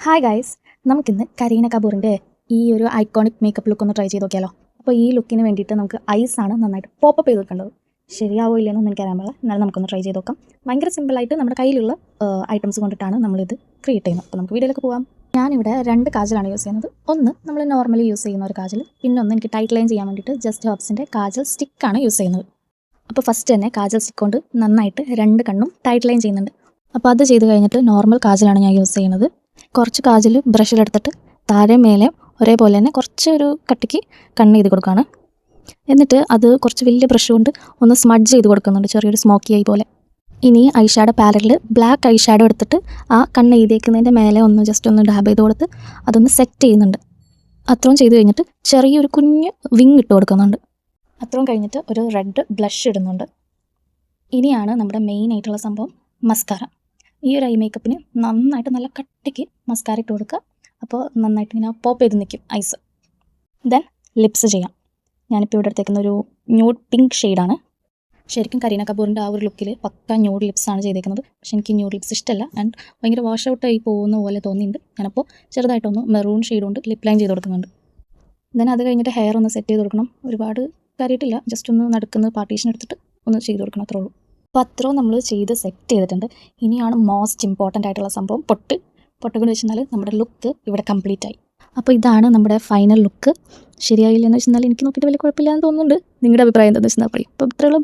Hi guys, നമുക്കിന്ന് കരീന കപൂറിൻ്റെ ഈ ഒരു ഐക്കോണിക് മേക്കപ്പ് ലുക്ക് ഒന്ന് ട്രൈ ചെയ്ത് നോക്കിയാലോ. അപ്പോൾ ഈ ലുക്കിന് വേണ്ടിയിട്ട് നമുക്ക് ഐസാണ് നന്നായിട്ട് പോപ്പപ്പ് ചെയ്ത് വെക്കേണ്ടത്. ശരിയാവോ ഇല്ലെന്നൊന്നും എനിക്കറിയാൻ പാടില്ല, എന്നാലും നമുക്കൊന്ന് ട്രൈ ചെയ്ത് നോക്കാം. ഭയങ്കര സിമ്പിളായിട്ട് നമ്മുടെ കയ്യിലുള്ള ഐറ്റംസ് കൊണ്ടിട്ടാണ് നമ്മളിത് ക്രിയേറ്റ് ചെയ്യുന്നത്. അപ്പോൾ നമുക്ക് വീഡിയോയിലേക്ക് പോകാം. ഞാനിവിടെ 2 കാജലാണ് യൂസ് ചെയ്യുന്നത്. ഒന്ന് നമ്മൾ നോർമലി യൂസ് ചെയ്യുന്ന ഒരു കാജൽ, പിന്നെ ഒന്ന് എനിക്ക് ടൈറ്റ് ലൈൻ ചെയ്യാൻ വേണ്ടിയിട്ട് ജസ്റ്റ് ഹെർബ്സിൻ്റെ കാജൽ സ്റ്റിക്കാണ് യൂസ് ചെയ്യുന്നത്. അപ്പോൾ ഫസ്റ്റ് തന്നെ കാജൽ സ്റ്റിക്ക് കൊണ്ട് നന്നായിട്ട് 2 കണ്ണും ടൈറ്റ് ലൈൻ ചെയ്യുന്നുണ്ട്. അപ്പോൾ അത് ചെയ്ത് കഴിഞ്ഞിട്ട് നോർമൽ കാജലാണ് ഞാൻ യൂസ് ചെയ്യുന്നത്. കുറച്ച് കാജൽ ബ്രഷിലെടുത്തിട്ട് താഴെ മേലെ ഒരേപോലെ തന്നെ കുറച്ചൊരു കട്ടിക്ക് കണ്ണ് ചെയ്ത് കൊടുക്കുകയാണ്. എന്നിട്ട് അത് കുറച്ച് വലിയ ബ്രഷ് കൊണ്ട് ഒന്ന് സ്മഡ്ജ് ചെയ്ത് കൊടുക്കുന്നുണ്ട്, ചെറിയൊരു സ്മോക്കി ആയി പോലെ. ഇനി ഐ ഷാഡോ പാലറ്റിൽ ബ്ലാക്ക് ഐ ഷാഡോ എടുത്തിട്ട് ആ കണ്ണ് എഴുതിയേക്കുന്നതിൻ്റെ മേലെ ഒന്ന് ജസ്റ്റ് ഒന്ന് ഡാബ് ചെയ്ത് കൊടുത്ത് അതൊന്ന് സെറ്റ് ചെയ്യുന്നുണ്ട്. അത്രയും ചെയ്ത് കഴിഞ്ഞിട്ട് ചെറിയൊരു കുഞ്ഞ് വിങ് ഇട്ട് കൊടുക്കുന്നുണ്ട്. അത്രയും കഴിഞ്ഞിട്ട് ഒരു റെഡ് ബ്ലഷ് ഇടുന്നുണ്ട്. ഇനിയാണ് നമ്മുടെ മെയിൻ ആയിട്ടുള്ള സംഭവം, മസ്കാര. ഈ ഒരു ഐ മേക്കപ്പിന് നന്നായിട്ട് നല്ല കട്ടിക്ക് മസ്കാര ഇട്ട് കൊടുക്കുക. അപ്പോൾ നന്നായിട്ട് ഇങ്ങനെ പോപ്പ് ചെയ്ത് നിൽക്കും ഐസ്. ദെൻ ലിപ്സ് ചെയ്യാം. ഞാനിപ്പോൾ ഇവിടെ എടുത്തേക്കുന്ന ഒരു ന്യൂഡ് പിങ്ക് ഷെയ്ഡാണ്. ശരിക്കും കരീന കപൂറിൻ്റെ ആ ഒരു ലുക്കിൽ പക്ക ന്യൂഡ് ലിപ്സാണ് ചെയ്തേക്കുന്നത്. പക്ഷേ എനിക്ക് ന്യൂഡ് ലിപ്സ് ഇഷ്ടമല്ല, ആൻഡ് ഭയങ്കര വാഷ് ഔട്ടായി പോകുന്ന പോലെ തോന്നിയിട്ടുണ്ട്. ഞാനപ്പോൾ ചെറുതായിട്ടൊന്ന് മെറൂൺ ഷെയ്ഡ് കൊണ്ട് ലിപ്പ് ലൈൻ ചെയ്ത് കൊടുക്കുന്നുണ്ട്. ദെൻ അത് കഴിഞ്ഞിട്ട് ഹെയർ ഒന്ന് സെറ്റ് ചെയ്ത് കൊടുക്കണം. ഒരുപാട് കാര്യമായിട്ടില്ല, ജസ്റ്റ് ഒന്ന് നടക്കുന്ന പാർട്ടീഷൻ എടുത്തിട്ട് ഒന്ന് ചെയ്ത് കൊടുക്കണം, അത്രേ ഉള്ളൂ. അപ്പോൾ അത്രയും നമ്മൾ ചെയ്ത് സെറ്റ് ചെയ്തിട്ടുണ്ട്. ഇനിയാണ് മോസ്റ്റ് ഇമ്പോർട്ടൻ്റ് ആയിട്ടുള്ള സംഭവം, പൊട്ട് കൊണ്ട് വെച്ചാൽ നമ്മുടെ ലുക്ക് ഇവിടെ കംപ്ലീറ്റ് ആയി. അപ്പോൾ ഇതാണ് നമ്മുടെ ഫൈനൽ ലുക്ക്. ശരിയായില്ലെന്ന് വെച്ചാൽ എനിക്ക് നോക്കിയിട്ട് വലിയ കുഴപ്പമില്ലാന്ന് തോന്നുന്നുണ്ട്. നിങ്ങളുടെ അഭിപ്രായം എന്താണെന്ന് വെച്ചാൽ പറയും. അപ്പോൾ ഇത്രയുള്ളൂ.